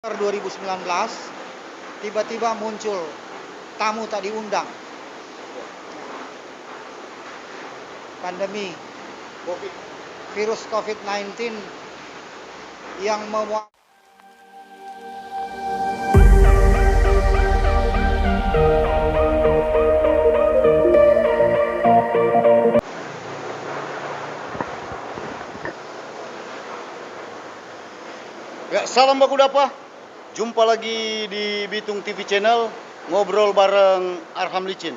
2019 tiba-tiba muncul tamu tak diundang, pandemi virus COVID-19 yang memuat ya, salam baku dapa. Jumpa lagi di Bitung TV Channel, ngobrol bareng Arham Licin.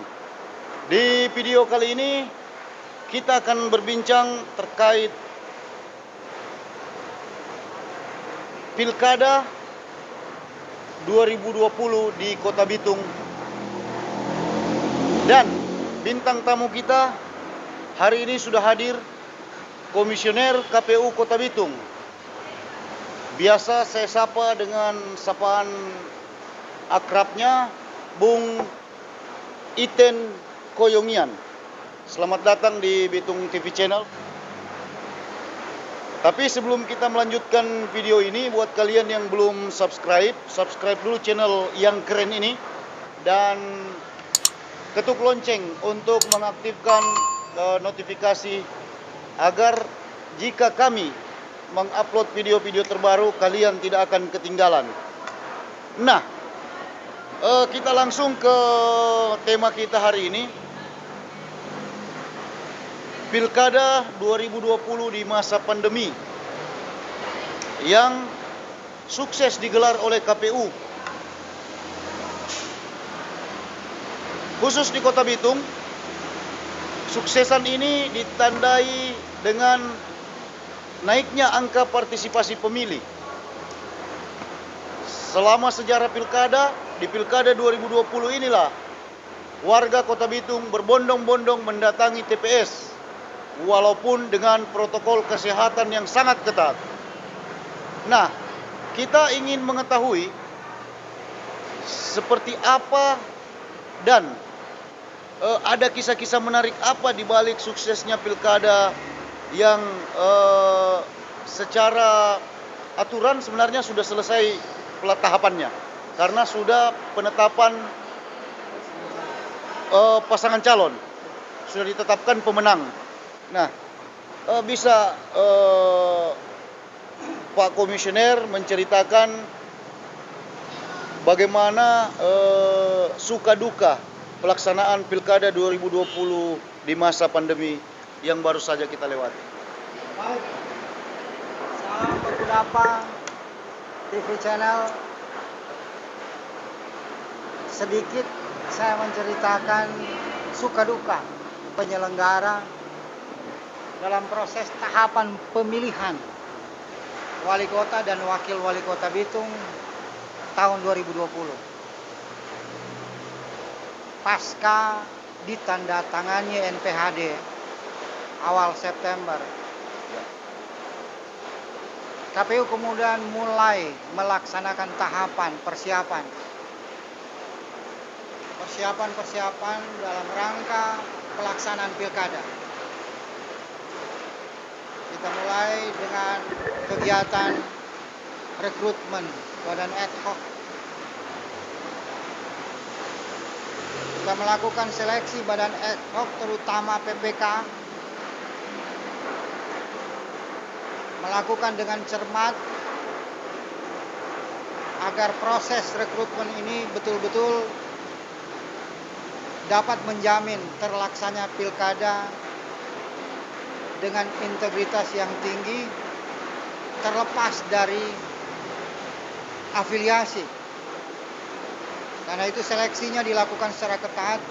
Di video kali ini kita akan berbincang terkait Pilkada 2020 di Kota Bitung. Dan bintang tamu kita hari ini sudah hadir, Komisioner KPU Kota Bitung. Biasa saya sapa dengan sapaan akrabnya Bung Iten Koyongian. Selamat datang di Bitung TV Channel. Tapi sebelum kita melanjutkan video ini, buat kalian yang belum subscribe dulu channel yang keren ini dan ketuk lonceng untuk mengaktifkan notifikasi agar jika kami mengupload video-video terbaru kalian tidak akan ketinggalan. Nah, kita langsung ke tema kita hari ini, Pilkada 2020 di masa pandemi yang sukses digelar oleh KPU. Khusus di Kota Bitung, suksesan ini ditandai dengan naiknya angka partisipasi pemilih. Selama sejarah pilkada, di Pilkada 2020 inilah warga Kota Bitung berbondong-bondong mendatangi TPS walaupun dengan protokol kesehatan yang sangat ketat. Nah, kita ingin mengetahui seperti apa dan ada kisah-kisah menarik apa di balik suksesnya pilkada yang secara aturan sebenarnya sudah selesai tahapannya karena sudah penetapan pasangan calon, sudah ditetapkan pemenang. Nah, bisa Pak Komisioner menceritakan bagaimana suka duka pelaksanaan Pilkada 2020 di masa pandemi yang baru saja kita lewati. baik. Salam baku dapa TV Channel. Sedikit saya menceritakan suka duka penyelenggara dalam proses tahapan pemilihan wali kota dan wakil wali kota Bitung tahun 2020. Pasca ditandatangani NPHD awal September, KPU kemudian mulai melaksanakan tahapan persiapan dalam rangka pelaksanaan pilkada. Kita mulai dengan kegiatan rekrutmen badan ad hoc. Kita melakukan seleksi badan ad hoc terutama PPK, melakukan dengan cermat agar proses rekrutmen ini betul-betul dapat menjamin terlaksana pilkada dengan integritas yang tinggi terlepas dari afiliasi. Karena itu seleksinya dilakukan secara ketat,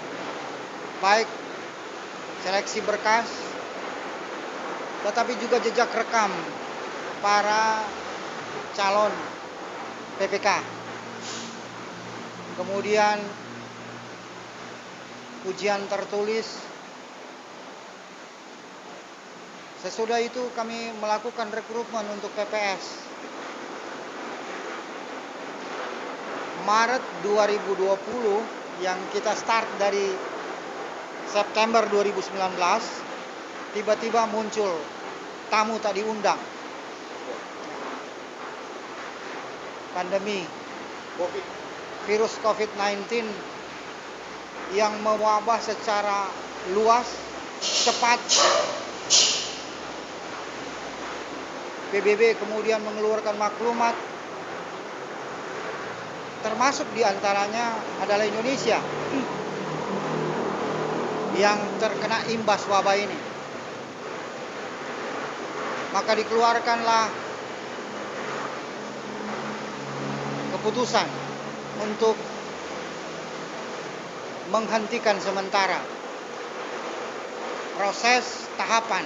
baik seleksi berkas tetapi juga jejak rekam para calon PPK. Kemudian ujian tertulis. Sesudah itu kami melakukan rekrutmen untuk PPS. Maret 2020 yang kita start dari September 2019 tiba-tiba muncul tamu tak diundang. pandemi Covid. virus COVID-19 yang mewabah secara luas, cepat. PBB kemudian mengeluarkan maklumat, termasuk diantaranya adalah Indonesia yang terkena imbas wabah ini. Maka dikeluarkanlah keputusan untuk menghentikan sementara proses tahapan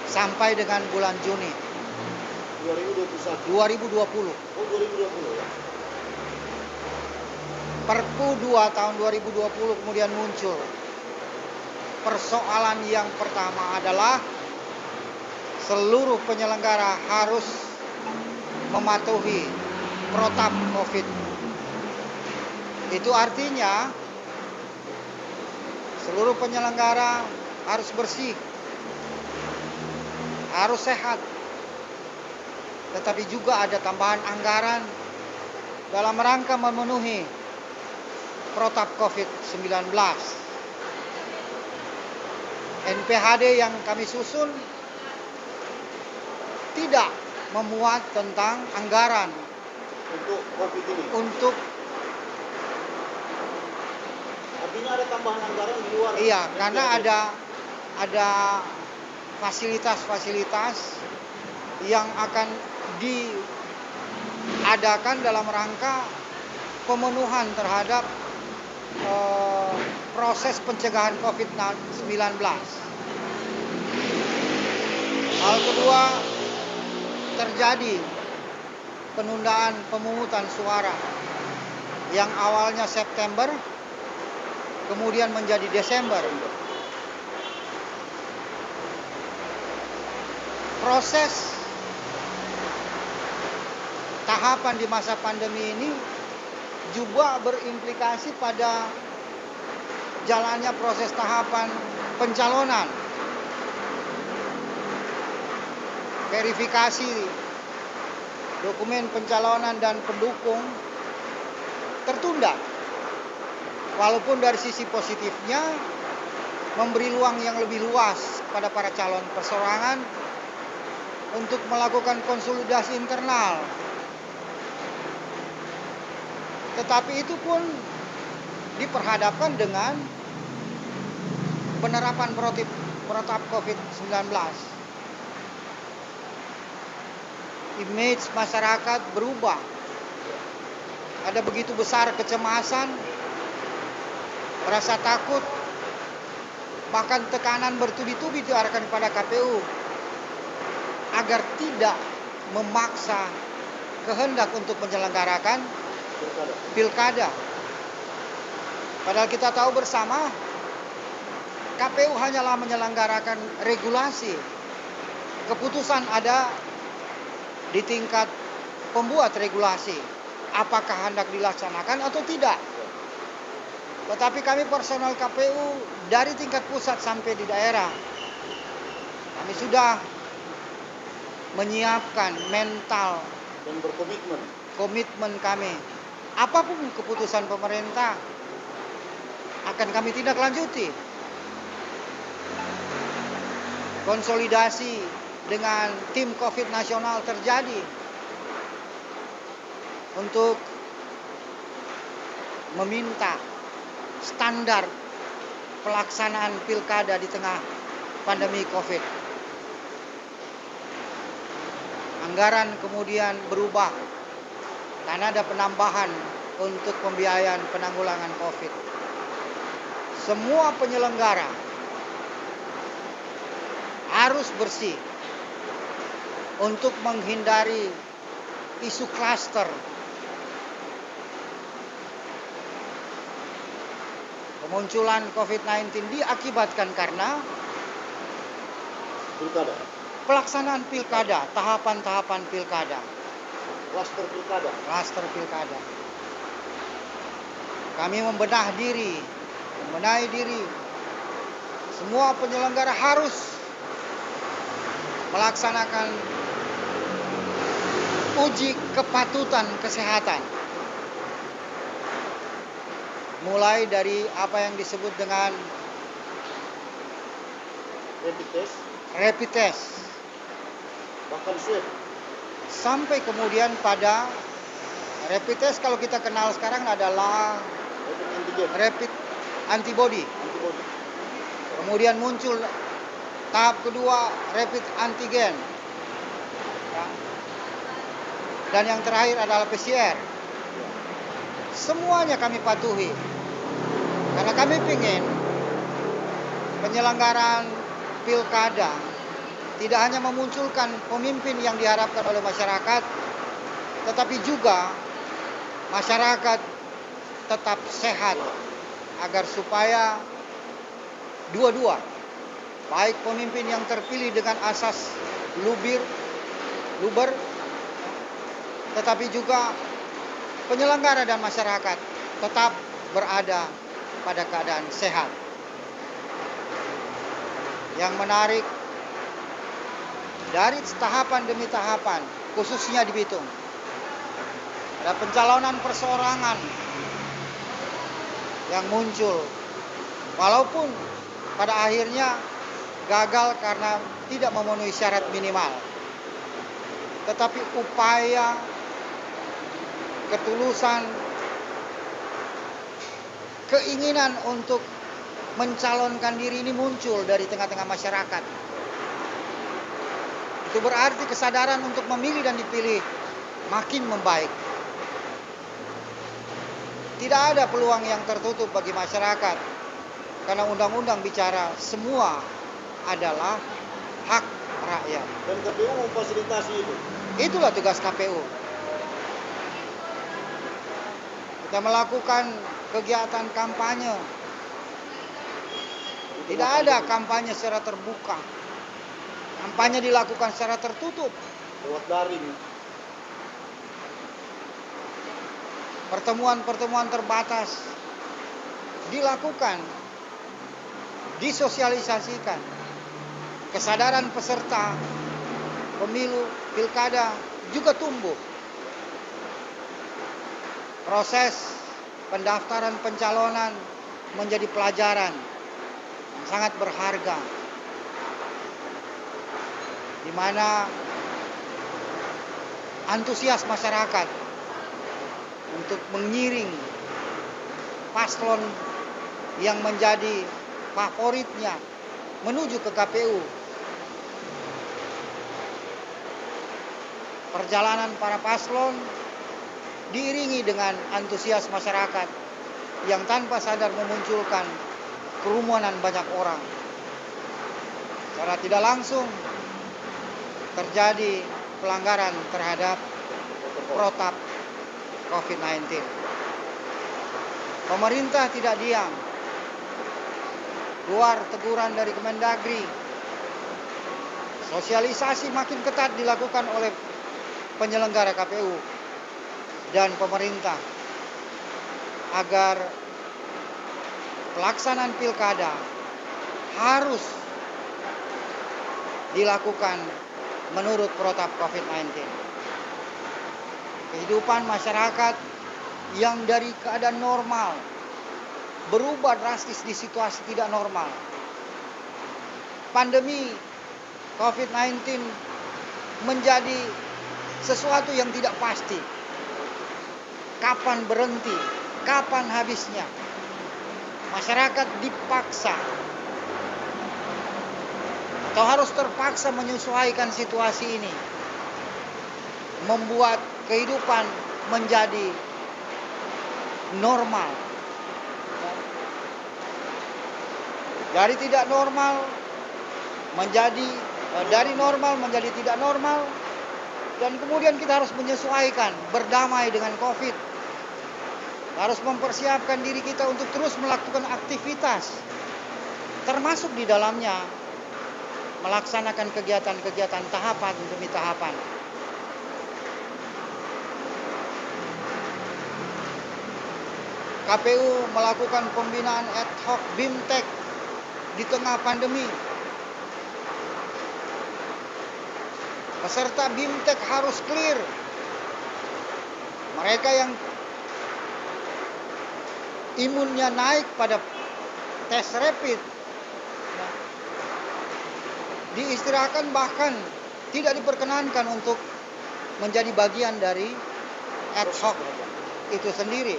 sampai dengan bulan Juni 2020. Oh, 2020 ya. Perpu 2 tahun 2020 kemudian muncul. Persoalan yang pertama adalah seluruh penyelenggara harus mematuhi protap COVID. Itu artinya seluruh penyelenggara harus bersih, harus sehat. Tetapi juga ada tambahan anggaran dalam rangka memenuhi protap COVID-19. NPHD yang kami susun tidak memuat tentang anggaran Untuk Covid ini. untuk Artinya ada tambahan anggaran di luar. iya, NPHD. karena ada fasilitas-fasilitas yang akan diadakan dalam rangka pemenuhan terhadap proses pencegahan COVID-19. Hal kedua, terjadi penundaan pemungutan suara yang awalnya September kemudian menjadi Desember. Proses tahapan di masa pandemi ini juga berimplikasi pada jalannya proses tahapan pencalonan. Verifikasi dokumen pencalonan dan pendukung tertunda. Walaupun dari sisi positifnya memberi ruang yang lebih luas pada para calon perseorangan untuk melakukan konsolidasi internal. Tetapi itu pun diperhadapkan dengan penerapan protap COVID-19. Image masyarakat berubah. Ada begitu besar kecemasan, rasa takut, bahkan tekanan bertubi-tubi diarahkan kepada KPU agar tidak memaksa kehendak untuk menyelenggarakan pilkada. Padahal kita tahu bersama KPU hanyalah menyelenggarakan regulasi. Keputusan ada di tingkat pembuat regulasi, apakah hendak dilaksanakan atau tidak. Tetapi kami personal KPU dari tingkat pusat sampai di daerah, kami sudah menyiapkan mental dan berkomitmen. Komitmen kami. Apapun keputusan pemerintah akan kami tindak lanjuti. Konsolidasi dengan tim COVID nasional terjadi untuk meminta standar pelaksanaan pilkada di tengah pandemi COVID. Anggaran kemudian berubah karena ada penambahan untuk pembiayaan penanggulangan COVID. Semua penyelenggara harus bersih untuk menghindari isu klaster. Kemunculan COVID-19 diakibatkan karena Pilkada. pelaksanaan pilkada, tahapan-tahapan pilkada. Klaster pilkada. Klaster pilkada. Kami membenahi diri. Semua penyelenggara harus melaksanakan uji kepatutan kesehatan. Mulai dari apa yang disebut dengan rapid test, bahkan swab. sampai kemudian pada rapid test kalau kita kenal sekarang adalah rapid antibody. Kemudian muncul tahap kedua rapid antigen. Ya. Dan yang terakhir adalah PCR. Semuanya kami patuhi. Karena kami ingin penyelenggaraan pilkada tidak hanya memunculkan pemimpin yang diharapkan oleh masyarakat, tetapi juga masyarakat tetap sehat agar supaya dua-dua, baik pemimpin yang terpilih dengan asas luber, tetapi juga penyelenggara dan masyarakat tetap berada pada keadaan sehat. Yang menarik, dari tahapan demi tahapan, khususnya di Bitung, ada pencalonan perseorangan yang muncul, walaupun pada akhirnya gagal karena tidak memenuhi syarat minimal. Tetapi upaya, ketulusan, keinginan untuk mencalonkan diri ini muncul dari tengah-tengah masyarakat. Itu berarti kesadaran untuk memilih dan dipilih makin membaik. Tidak ada peluang yang tertutup bagi masyarakat, karena undang-undang bicara semua adalah hak rakyat. Dan KPU memfasilitasi itu. Itulah tugas KPU. Kita melakukan kegiatan kampanye. Tidak ada kampanye secara terbuka. Kampanye dilakukan secara tertutup. Lewat daring. Pertemuan-pertemuan terbatas dilakukan, disosialisasikan. Kesadaran peserta pemilu, pilkada juga tumbuh. Proses pendaftaran pencalonan menjadi pelajaran yang sangat berharga, di mana antusias masyarakat untuk mengiring paslon yang menjadi favoritnya menuju ke KPU. Perjalanan para paslon diiringi dengan antusias masyarakat yang tanpa sadar memunculkan kerumunan banyak orang. Secara tidak langsung terjadi pelanggaran terhadap protap COVID-19. Pemerintah tidak diam. Keluar teguran dari Kemendagri. Sosialisasi makin ketat dilakukan oleh penyelenggara KPU dan pemerintah agar pelaksanaan pilkada harus dilakukan menurut protap COVID-19. Kehidupan masyarakat yang dari keadaan normal berubah drastis di situasi tidak normal. Pandemi COVID-19 menjadi sesuatu yang tidak pasti. Kapan berhenti? Kapan habisnya? Masyarakat dipaksa atau harus terpaksa menyesuaikan situasi ini, membuat kehidupan menjadi normal. Dari tidak normal menjadi dari normal menjadi tidak normal, dan kemudian kita harus menyesuaikan, berdamai dengan COVID. Harus mempersiapkan diri kita untuk terus melakukan aktivitas, termasuk di dalamnya melaksanakan kegiatan-kegiatan tahapan demi tahapan. KPU melakukan pembinaan ad hoc BIMTEK di tengah pandemi. Peserta BIMTEK harus clear Mereka yang imunnya naik pada tes rapid diistirahatkan, bahkan tidak diperkenankan untuk menjadi bagian dari ad hoc itu sendiri.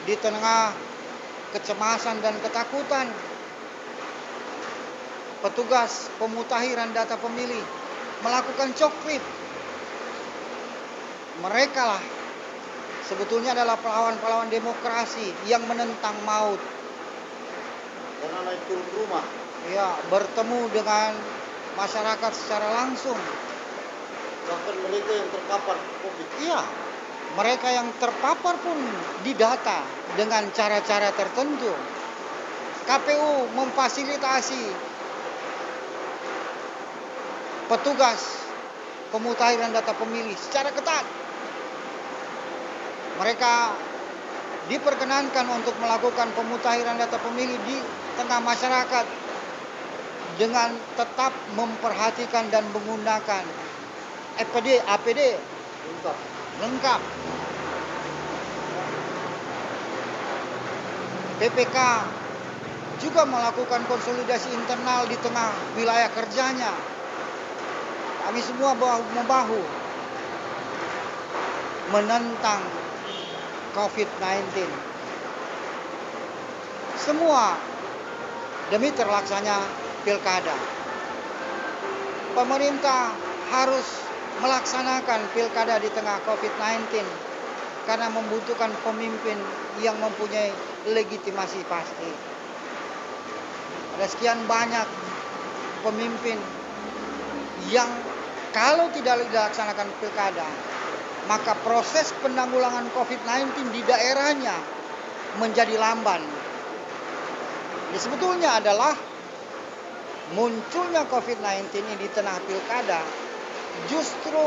Di tengah kecemasan dan ketakutan, petugas pemutakhiran data pemilih melakukan coklit. Mereka lah sebetulnya adalah pahlawan-pahlawan demokrasi yang menentang maut. Karena naik turun rumah. Ya, bertemu dengan masyarakat secara langsung. Bahkan mereka yang terpapar COVID. Iya, mereka yang terpapar pun didata dengan cara-cara tertentu. KPU memfasilitasi petugas pemutakhiran data pemilih secara ketat. Mereka diperkenankan untuk melakukan pemutakhiran data pemilih di tengah masyarakat dengan tetap memperhatikan dan menggunakan APD lengkap. PPK juga melakukan konsolidasi internal di tengah wilayah kerjanya. Kami semua bahu-membahu menentang COVID-19. Semua demi terlaksanya pilkada. Pemerintah harus melaksanakan pilkada di tengah COVID-19 karena membutuhkan pemimpin yang mempunyai legitimasi pasti. Ada sekian banyak pemimpin yang kalau tidak dilaksanakan pilkada, maka proses penanggulangan COVID-19 di daerahnya menjadi lamban. Ini sebetulnya adalah munculnya COVID-19 ini di tengah pilkada justru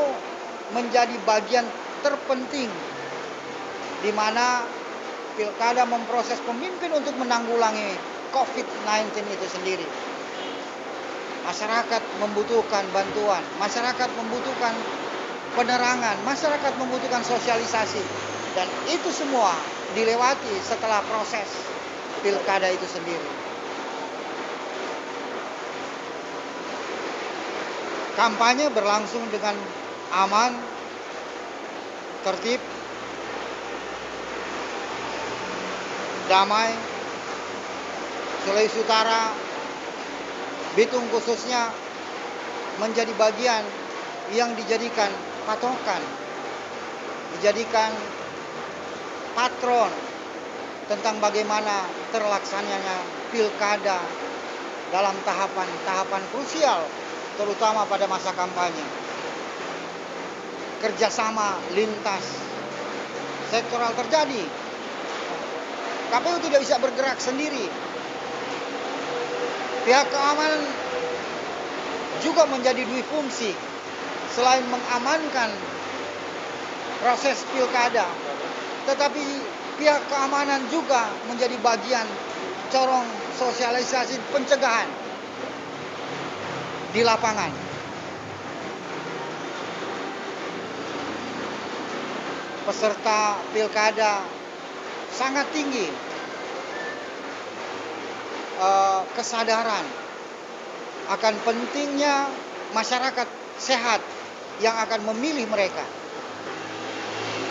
menjadi bagian terpenting di mana pilkada memproses pemimpin untuk menanggulangi COVID-19 itu sendiri. Masyarakat membutuhkan bantuan, masyarakat membutuhkan penerangan, masyarakat membutuhkan sosialisasi, dan itu semua dilewati setelah proses pilkada itu sendiri. Kampanye berlangsung dengan aman, tertib, damai. Sulawesi Utara, Bitung khususnya menjadi bagian yang dijadikan patokan, dijadikan patron tentang bagaimana terlaksananya pilkada dalam tahapan-tahapan krusial, terutama pada masa kampanye. Kerjasama lintas sektoral terjadi. KPU tidak bisa bergerak sendiri. Pihak keamanan juga menjadi dui fungsi. Selain mengamankan proses pilkada, tetapi pihak keamanan juga menjadi bagian corong sosialisasi pencegahan di lapangan. Peserta pilkada sangat tinggi kesadaran akan pentingnya masyarakat sehat yang akan memilih mereka,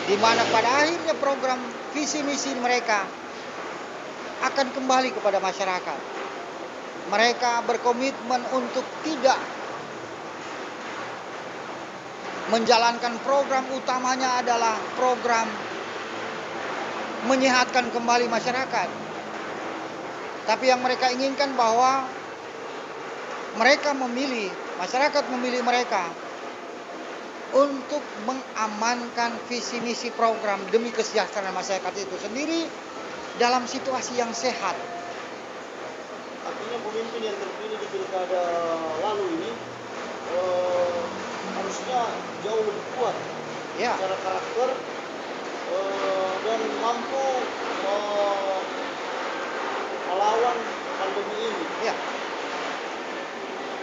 di mana pada akhirnya program visi misi mereka akan kembali kepada masyarakat. Mereka berkomitmen untuk tidak menjalankan program utamanya adalah program menyehatkan kembali masyarakat. Tapi yang mereka inginkan bahwa mereka memilih, masyarakat memilih mereka untuk mengamankan visi misi program demi kesejahteraan masyarakat itu sendiri dalam situasi yang sehat. Artinya pemimpin yang terpilih di pilkada lalu ini harusnya jauh lebih kuat secara karakter dan mampu melawan pandemi ini. Ya.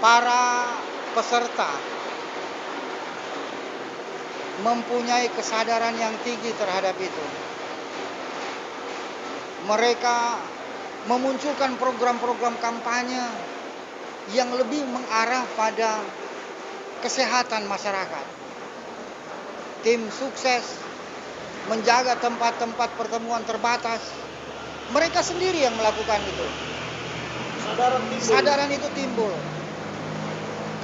Para peserta mempunyai kesadaran yang tinggi terhadap itu. Mereka memunculkan program-program kampanye yang lebih mengarah pada kesehatan masyarakat. Tim sukses menjaga tempat-tempat pertemuan terbatas. Mereka sendiri yang melakukan itu. Kesadaran itu timbul.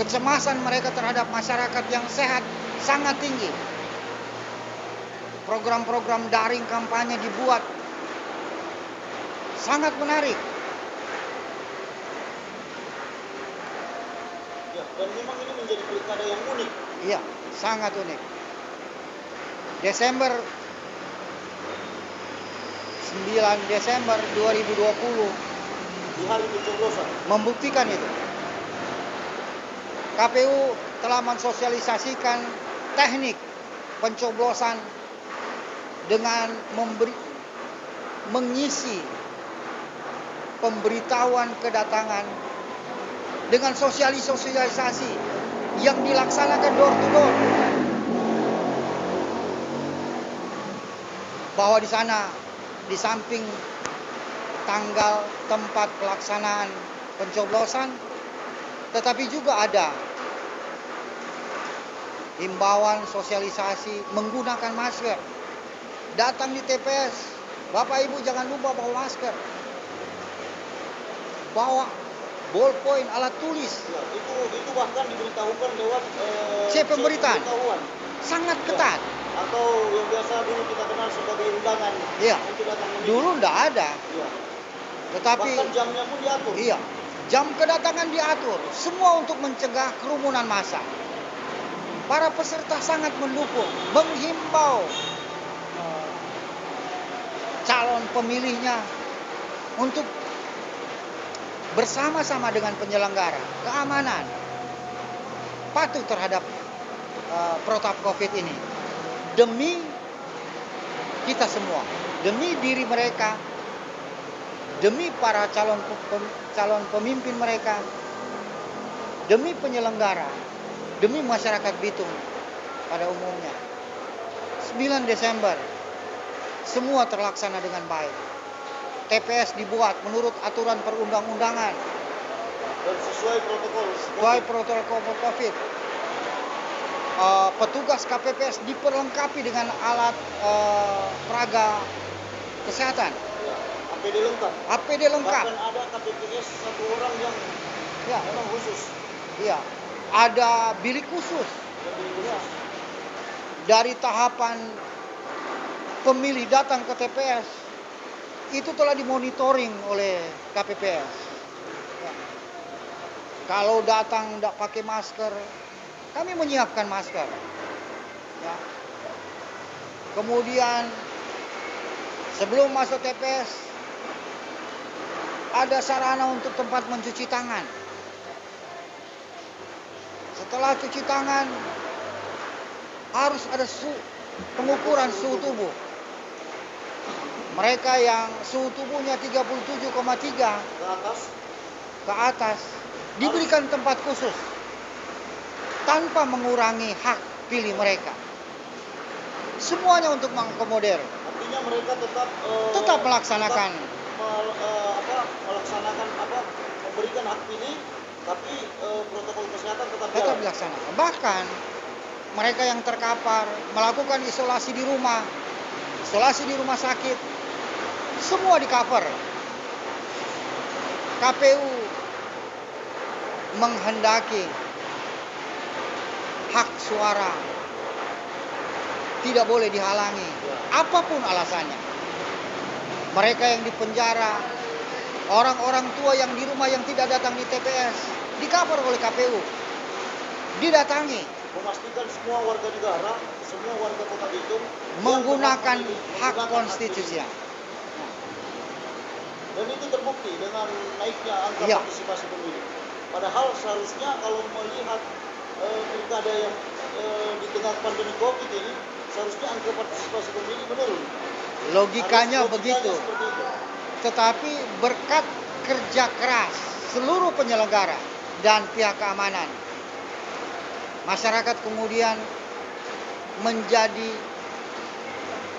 Kecemasan mereka terhadap masyarakat yang sehat sangat tinggi. Program-program daring kampanye dibuat sangat menarik. Ya, dan memang ini menjadi pilkada yang unik. Iya, sangat unik. Desember 9 Desember 2020 Di hari pencoblosan. membuktikan itu. KPU telah mensosialisasikan teknik pencoblosan dengan mengisi pemberitahuan kedatangan dengan sosialisasi yang dilaksanakan door to door. Bahwa di sana di samping tanggal tempat pelaksanaan pencoblosan, tetapi juga ada himbauan sosialisasi menggunakan masker. Datang di TPS, Bapak Ibu jangan lupa bawa masker. Bawa ballpoint, alat tulis. Ya, itu bahkan diberitahukan lewat pemberitaan. Sangat ketat. Atau yang biasa dulu kita kenal sebagai undangan. Iya. Untuk datang memilih. Dulu enggak ada. Iya. Tetapi bahkan jamnya pun diatur. Iya. Jam kedatangan diatur, semua untuk mencegah kerumunan massa. Para peserta sangat mendukung, menghimbau calon pemilihnya untuk bersama-sama dengan penyelenggara keamanan, patuh terhadap protokol COVID ini demi kita semua, demi diri mereka, demi para calon pemimpin mereka, demi penyelenggara, demi masyarakat Bitung pada umumnya. 9 Desember semua terlaksana dengan baik. TPS dibuat menurut aturan perundang-undangan dan sesuai protokol COVID. Petugas KPPS diperlengkapi dengan alat peraga kesehatan. Ya, APD lengkap. APD lengkap. Bahkan ada KPPS satu orang yang memang khusus. Iya, ada bilik khusus. Ya. Dari tahapan pemilih datang ke TPS itu telah dimonitoring oleh KPPS. Ya. Kalau datang tidak pakai masker, kami menyiapkan masker. Ya. Kemudian sebelum masuk TPS ada sarana untuk tempat mencuci tangan. Setelah cuci tangan harus ada pengukuran suhu tubuh. Mereka yang suhu tubuhnya 37,3 ke atas diberikan tempat khusus tanpa mengurangi hak pilih mereka. Semuanya untuk mengakomodir. Artinya mereka tetap melaksanakan memberikan hak pilih, tapi protokol kesehatan tetap dilaksanakan. Bahkan mereka yang terkapar melakukan isolasi di rumah sakit, semua di cover. KPU menghendaki hak suara tidak boleh dihalangi, apapun alasannya. Mereka yang dipenjara, orang-orang tua yang di rumah yang tidak datang di TPS, di cover oleh KPU, didatangi. Memastikan semua warga negara, semua warga Kota Bitung menggunakan hak konstitusi. Dan itu terbukti dengan naiknya angka partisipasi pemilih. Padahal seharusnya kalau melihat pilkada yang di tengah pandemi COVID ini, seharusnya angka partisipasi pemilih menurun. Logikanya begitu. Tetapi berkat kerja keras seluruh penyelenggara dan pihak keamanan, masyarakat kemudian menjadi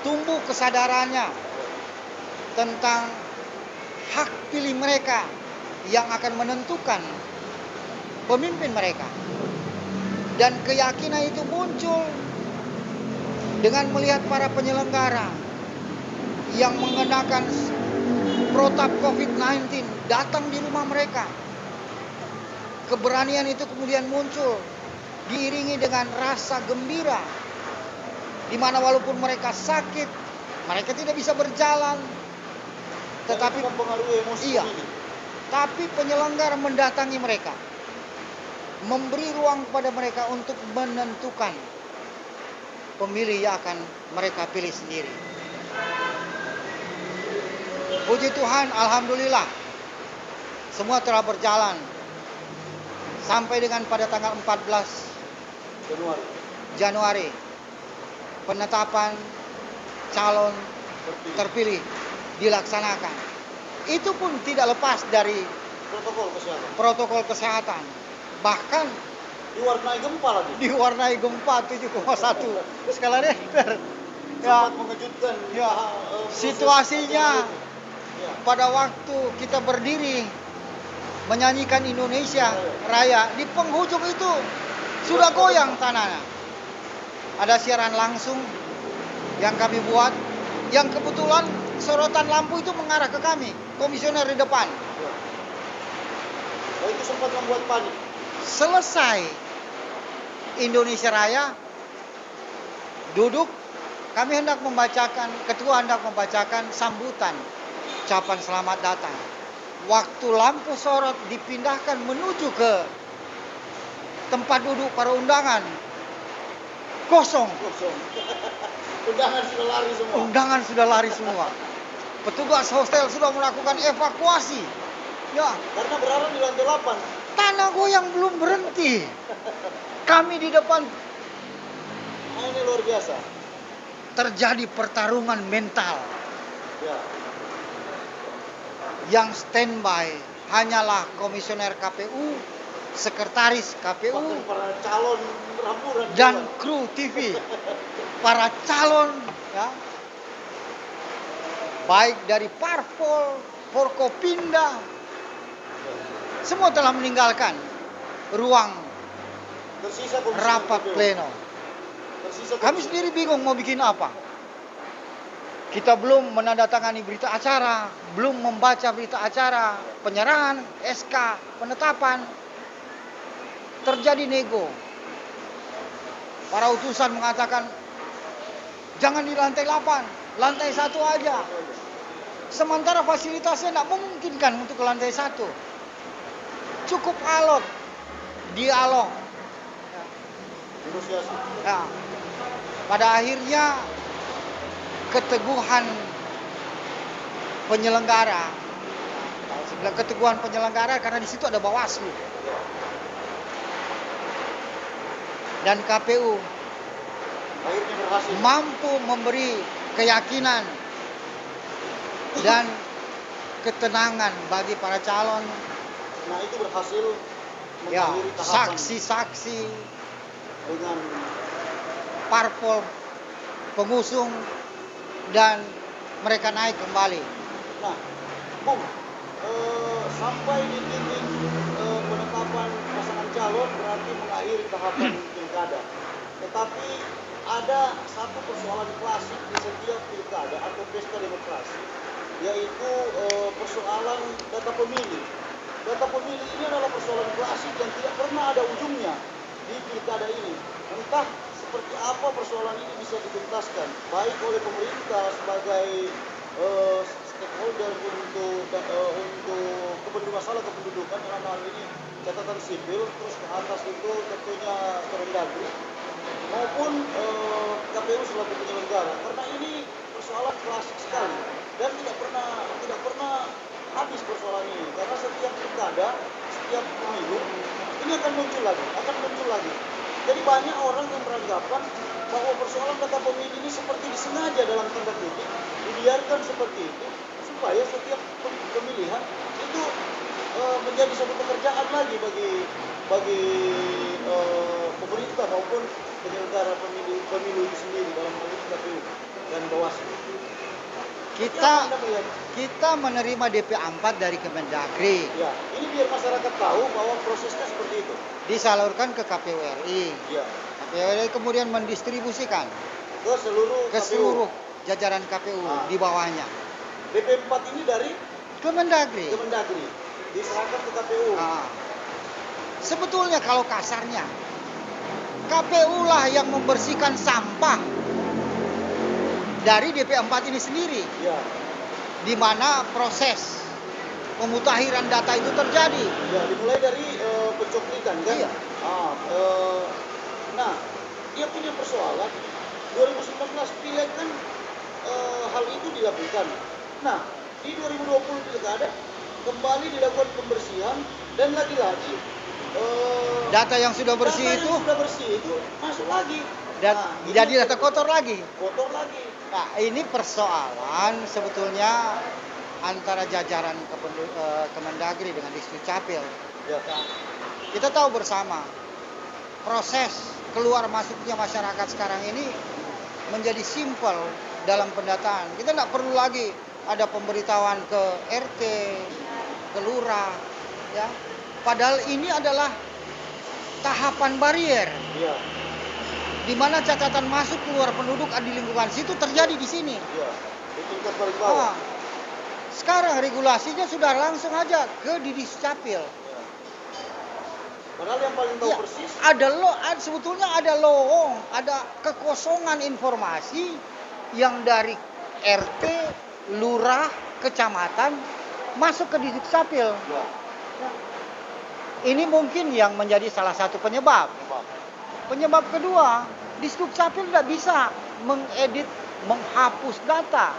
tumbuh kesadarannya tentang hak pilih mereka yang akan menentukan pemimpin mereka. Dan keyakinan itu muncul dengan melihat para penyelenggara yang mengenakan protap COVID-19 datang di rumah mereka. Keberanian itu kemudian muncul diiringi dengan rasa gembira, di mana walaupun mereka sakit, mereka tidak bisa berjalan, tetapi mempengaruhi emosi. Iya, tapi penyelenggara mendatangi mereka, memberi ruang kepada mereka untuk menentukan pemilih yang akan mereka pilih sendiri. Puji Tuhan, alhamdulillah, semua telah berjalan sampai dengan pada tanggal 14 Januari penetapan calon terpilih dilaksanakan. Itu pun tidak lepas dari protokol kesehatan. Bahkan diwarnai gempa lagi. Diwarnai gempa 7,1 skala Richter. Ya, Sangat mengejutkan. ya. Situasinya pada waktu kita berdiri menyanyikan Indonesia Raya, di penghujung itu sudah goyang tanahnya. Ada siaran langsung yang kami buat, yang kebetulan sorotan lampu itu mengarah ke kami, komisioner di depan. Oh, itu sempat membuat panik. Selesai Indonesia Raya, duduk, kami hendak membacakan, ketua hendak membacakan sambutan, ucapan selamat datang. Waktu lampu sorot dipindahkan menuju ke tempat duduk para undangan, kosong. Undangan sudah lari semua. Undangan sudah lari semua. Petugas hostel sudah melakukan evakuasi. Ya, Karena berada di lantai 8. tanah goyang belum berhenti. Kami di depan, Nah, ini luar biasa. terjadi pertarungan mental. Ya. Yang standby hanyalah komisioner KPU, sekretaris KPU, Bahkan para calon ramburan dan juga. kru TV. Para calon, ya, baik dari Parpol, Forkopimda, semua telah meninggalkan ruang Tersisa komisi rapat KPU. pleno. Tersisa Kami komisi. sendiri bingung mau bikin apa. Kita belum menandatangani berita acara, belum membaca berita acara, penyerahan SK, penetapan. Terjadi nego. Para utusan mengatakan, jangan di lantai 8, lantai 1 aja. Sementara fasilitasnya tidak memungkinkan untuk ke lantai 1. Cukup alot, dialog. Negosiasi. Ya. Pada akhirnya keteguhan penyelenggara, saya bilang keteguhan penyelenggara karena di situ ada Bawaslu dan KPU Akhirnya berhasil. mampu memberi keyakinan dan ketenangan bagi para calon, Nah, itu berhasil ya, mengakhiri tahapan saksi-saksi, dengan parpol pengusung, dan mereka naik kembali. nah, Bung, sampai di titik penetapan pasangan calon berarti mengakhiri tahapan pilkada. Tetapi ada satu persoalan klasik di setiap pilkada atau pesta demokrasi, yaitu persoalan data pemilih. Data pemilih ini adalah persoalan klasik yang tidak pernah ada ujungnya di pilkada ini. Entah seperti apa persoalan ini bisa dituntaskan, baik oleh pemerintah sebagai stakeholder untuk masalah kependudukan, dalam hal ini catatan sipil, terus ke atas itu tentunya Kemendagri, maupun KPU selaku penyelenggara. Karena ini persoalan klasik sekali dan tidak pernah habis persoalan ini. Karena setiap pilkada, setiap pemilu ini akan muncul lagi. Jadi banyak orang yang beranggapan bahwa persoalan data pemilih ini seperti disengaja dalam tanda kutip dibiarkan seperti itu supaya setiap pemilihan itu menjadi satu pekerjaan lagi bagi pemerintah maupun penyelenggara pemilu pemilu itu sendiri dalam hal ini KPU dan Bawaslu? Kita Anda melihat? kita menerima DP4 dari Kemendagri, Ya, ini biar masyarakat tahu bahwa prosesnya seperti itu. disalurkan ke KPU RI. Ya, KPU RI kemudian mendistribusikan ke seluruh ke KPU. seluruh jajaran KPU Ah. di bawahnya. DP4 ini dari Kemendagri. Kemendagri diserahkan ke KPU. Ah. Sebetulnya kalau kasarnya, KPU lah yang membersihkan sampah dari DP4 ini sendiri, Ya, di mana proses pemutakhiran data itu terjadi. ya dimulai dari pencoplikan kan. Iya. Nah, dia punya persoalan 2019 pileg kan hal itu dilakukan. Nah, di 2020 pilkada kembali dilakukan pembersihan dan lagi-lagi Data yang sudah bersih data itu yang sudah bersih itu masuk lagi. dan Ini jadi data kotor lagi. kotor lagi. Nah, ini persoalan sebetulnya antara jajaran Kemendagri dengan Distrik-Capil. Ya. Kita tahu bersama proses keluar masuknya masyarakat sekarang ini menjadi simpel dalam pendataan. Kita tidak perlu lagi ada pemberitahuan ke RT, ke lurah, ya. Padahal ini adalah tahapan barier, Iya. di mana catatan masuk keluar penduduk di lingkungan situ terjadi di sini. Iya. Di tingkat paling bawah. Ah, sekarang regulasinya sudah langsung aja ke Distrik-Capil. Ya. Padahal yang paling tahu Ya, persis sebetulnya ada lowong, ada kekosongan informasi yang dari RT, lurah, kecamatan masuk ke Distrik-Capil. ya. Ini mungkin yang menjadi salah satu penyebab. Penyebab kedua, Distrik-Capil tidak bisa mengedit, menghapus data.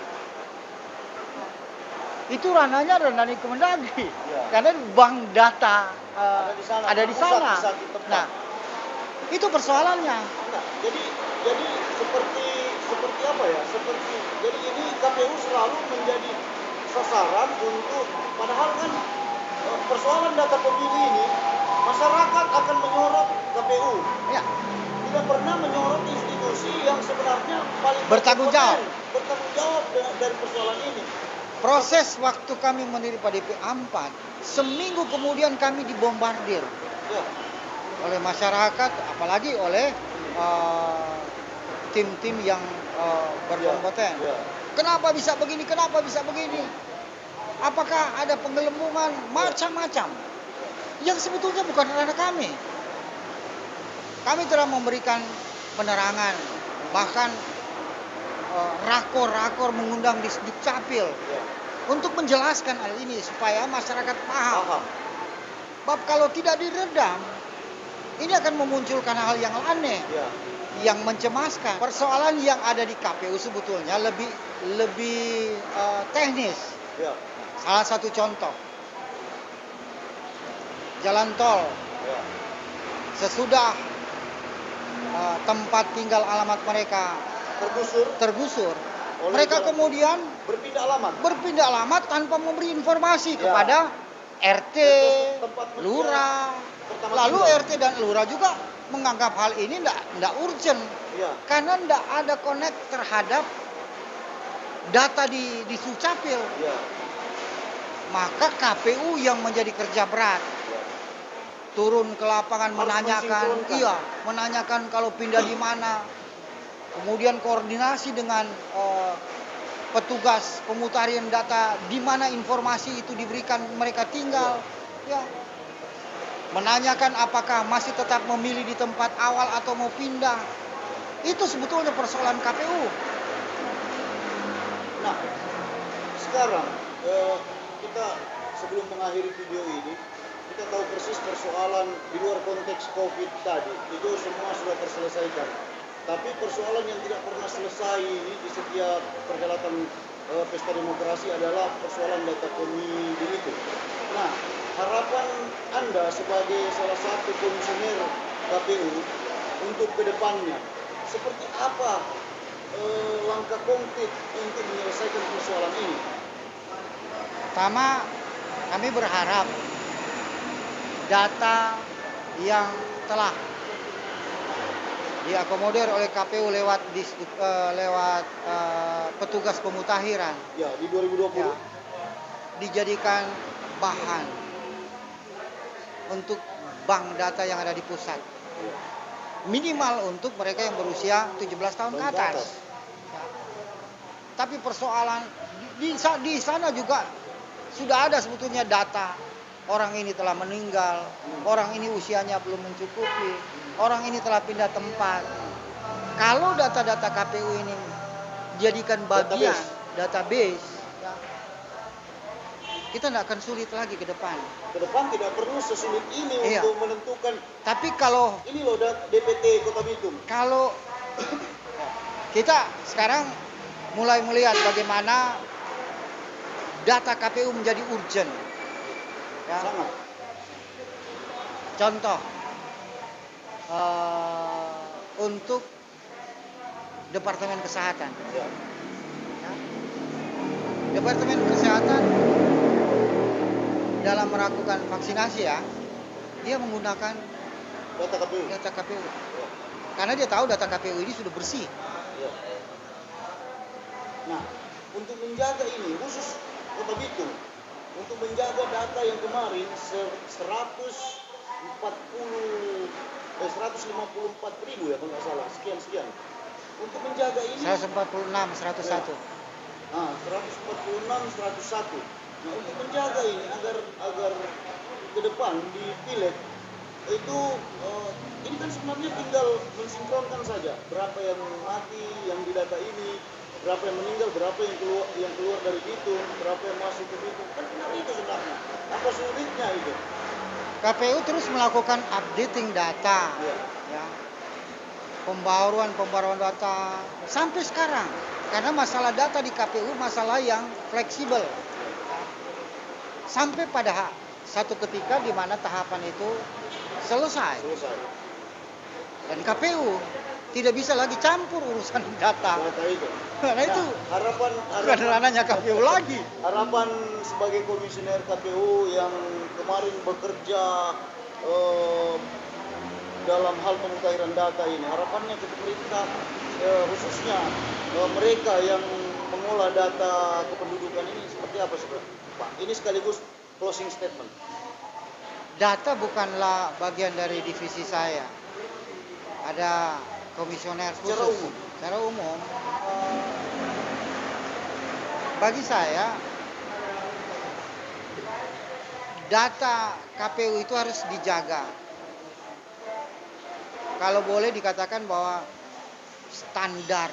Itu ranahnya di Kemendagri. Ya. Karena bank data Ada di sana. ada di sana. Pusat di tempat. Nah, itu persoalannya. Nah, jadi seperti apa ya? Jadi ini KPU selalu menjadi sasaran untuk, padahal kan persoalan data pemilih ini masyarakat akan menyorot KPU. Ya, Tidak pernah menyorot institusi yang sebenarnya paling Bertanggung jawab. bertanggung jawab dari persoalan ini. proses waktu kami menerima DP4, seminggu kemudian kami dibombardir Ya, oleh masyarakat, apalagi oleh tim-tim yang berkompeten. ya. Kenapa bisa begini? Kenapa bisa begini? Apakah ada penggelembungan? Macam-macam. Yang sebetulnya bukan ranah kami. Kami telah memberikan penerangan, bahkan rakor-rakor mengundang Distrik-Capil Ya. untuk menjelaskan hal ini supaya masyarakat paham. Paham. Bab kalau tidak diredam, ini akan memunculkan hal yang aneh, Ya. yang mencemaskan. Persoalan yang ada di KPU sebetulnya lebih teknis. Ya. Salah satu contoh, jalan tol Ya. sesudah tempat tinggal alamat mereka tergusur, Oleh mereka jalan- kemudian berpindah alamat tanpa memberi informasi Ya. kepada RT, tempat lurah. pertama Lalu tinggal. RT dan lurah juga menganggap hal ini tidak urgent Ya. karena tidak ada connect terhadap data di Distrik-Capil. Ya. Maka KPU yang menjadi kerja berat, Ya. turun ke lapangan Harus menanyakan, mensinkronkan. menanyakan kalau pindah di mana, kemudian koordinasi dengan petugas pemutarian data di mana informasi itu diberikan mereka tinggal, ya, menanyakan apakah masih tetap memilih di tempat awal atau mau pindah. Itu sebetulnya persoalan KPU. Nah, sekarang kita sebelum mengakhiri video ini, kita tahu persis persoalan di luar konteks COVID tadi, itu semua sudah terselesaikan. Tapi persoalan yang tidak pernah selesai ini di setiap perhelatan pesta demokrasi adalah persoalan data pemilih itu. Nah, harapan Anda sebagai salah satu komisioner KPU untuk kedepannya, seperti apa langkah konkret untuk menyelesaikan persoalan ini? Pertama, kami berharap data yang telah diakomodir oleh KPU lewat petugas pemutakhiran. Ya, di 2020. Ya, dijadikan bahan untuk bank data yang ada di pusat. Ya. Minimal untuk mereka yang berusia 17 tahun ke atas. Ya. Tapi persoalan di sana juga sudah ada sebetulnya data. Orang ini telah meninggal, orang ini usianya belum mencukupi, orang ini telah pindah tempat. Kalau data-data KPU ini jadikan bagian database ya, kita tidak akan sulit lagi ke depan. Ke depan tidak perlu sesulit ini untuk menentukan. Tapi kalau ini loh DPT Kota Bitung. Kalau kita sekarang mulai melihat bagaimana data KPU menjadi urgent. Ya. Sangat. Contoh untuk Departemen Kesehatan. Ya. Ya. Departemen Kesehatan dalam melakukan vaksinasi ya, dia menggunakan Data KPU. Data KPU. Ya. Karena dia tahu data KPU ini sudah bersih. Ya. Nah, untuk menjaga ini khusus Kota Bitung, untuk menjaga data yang kemarin 154.000 ya kalau nggak salah, sekian. Untuk menjaga ini 146, 101. Nah, 146, 101. Nah, untuk menjaga ini agar ke depan di pileg itu ini kan sebenarnya tinggal mensinkronkan saja berapa yang mati yang di data ini, berapa yang meninggal, berapa yang keluar dari Bitung, berapa yang masuk ke Bitung. Kan benar itu sebenarnya. Apa sulitnya itu? KPU terus melakukan updating data. Ya. Pembaruan data sampai sekarang. Karena masalah data di KPU masalah yang fleksibel. Sampai pada satu ketika di mana tahapan itu selesai. Dan KPU tidak bisa lagi campur urusan data. Itu. Karena itu harapan ranahnya KPU lagi. Harapan sebagai komisioner KPU yang kemarin bekerja dalam hal pemutakhiran data ini, harapannya ke pemerintah khususnya mereka yang mengolah data kependudukan ini seperti apa sebenarnya, Pak? Ini sekaligus closing statement. Data bukanlah bagian dari divisi saya. Ada komisioner khusus. Secara umum, bagi saya data KPU itu harus dijaga. Kalau boleh dikatakan bahwa standar,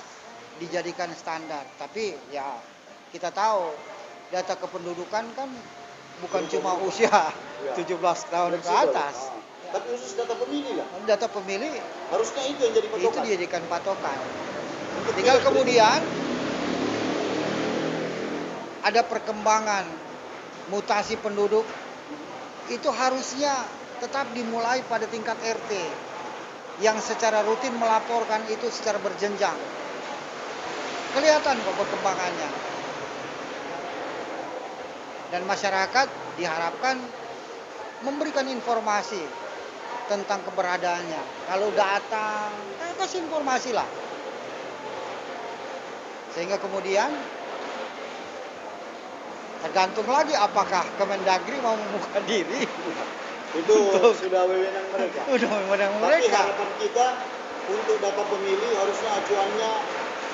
dijadikan standar. Tapi ya kita tahu data kependudukan kan bukan cuma usia 17 tahun ke atas. Tapi khusus data pemilih lah. Data pemilih harusnya itu yang jadi patokan. Itu dijadikan patokan. Tinggal kemudian ada perkembangan mutasi penduduk, itu harusnya tetap dimulai pada tingkat RT yang secara rutin melaporkan itu secara berjenjang. Kelihatan kok perkembangannya. Dan masyarakat diharapkan memberikan informasi tentang keberadaannya. Kalau datang, kasih informasi lah. Sehingga kemudian tergantung lagi apakah Kemendagri mau membuka diri. Itu sudah wewenang mereka. Tapi harapan kita untuk data pemilih harusnya acuannya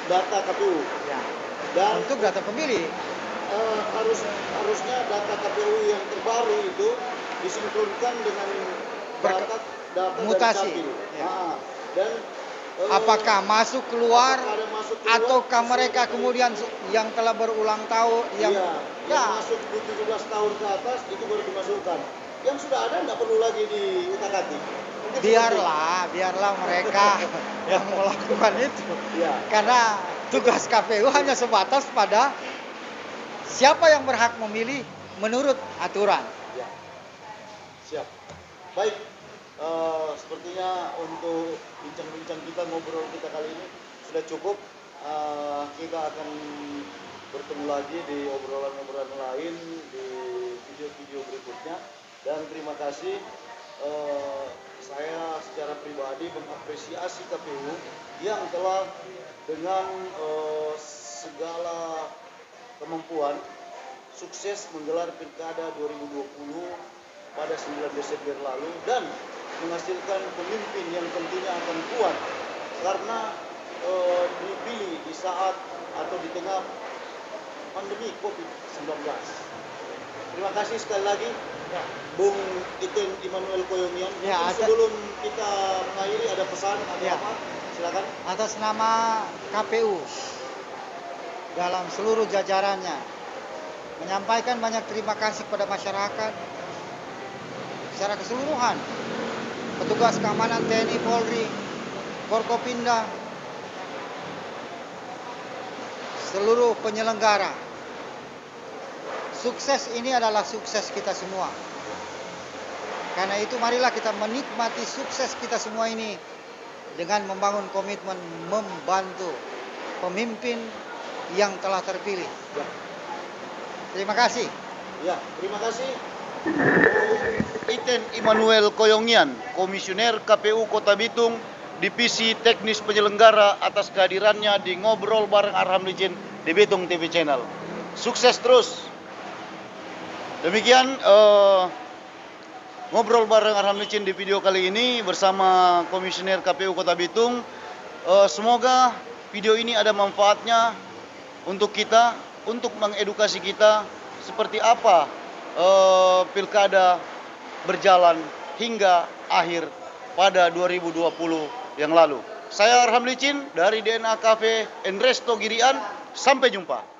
data KPU. Ya. Dan untuk data pemilih harusnya data KPU yang terbaru itu disinkronkan dengan data mutasi. dari Capil. Ya. Dan apakah masuk keluar ataukah masuk mereka kemudian yang telah berulang tahun yang masuk 17 tahun ke atas itu baru dimasukkan. Yang sudah ada tidak perlu lagi diutak-atik. Biarlah mereka yang melakukan itu. Ya. Karena tugas KPU hanya sebatas pada siapa yang berhak memilih menurut aturan. Ya. Siap. Baik. Sepertinya untuk bincang-bincang kita, ngobrol kita kali ini sudah cukup. Kita akan bertemu lagi di obrolan-obrolan lain di video-video berikutnya. Dan terima kasih saya secara pribadi mengapresiasi KPU yang telah dengan segala kemampuan sukses menggelar Pilkada 2020 pada 9 Desember lalu dan menghasilkan pemimpin yang tentunya akan kuat karena dipilih di saat atau di tengah pandemi COVID-19. Terima kasih sekali lagi Bung Iten Immanuel Koyomian. Ya, Sebelum kita mengakhiri ada pesan atau apa? Silakan. Atas nama KPU dalam seluruh jajarannya menyampaikan banyak terima kasih kepada masyarakat secara keseluruhan, petugas keamanan TNI Polri, Forkopimda, seluruh penyelenggara. Sukses ini adalah sukses kita semua. Karena itu marilah kita menikmati sukses kita semua ini dengan membangun komitmen membantu pemimpin yang telah terpilih. Ya. Terima kasih. Ya, terima kasih. Iten Immanuel Koyomian, Komisioner KPU Kota Bitung, Divisi Teknis Penyelenggara atas kehadirannya di Ngobrol Bareng Arham Licin di Bitung TV Channel. Sukses terus. Demikian Ngobrol Bareng Arham Licin di video kali ini bersama Komisioner KPU Kota Bitung. Semoga video ini ada manfaatnya untuk kita, untuk mengedukasi kita seperti apa pilkada berjalan hingga akhir pada 2020 yang lalu. Saya Arham Licin dari DNA Cafe Enresto Girian. Sampai jumpa.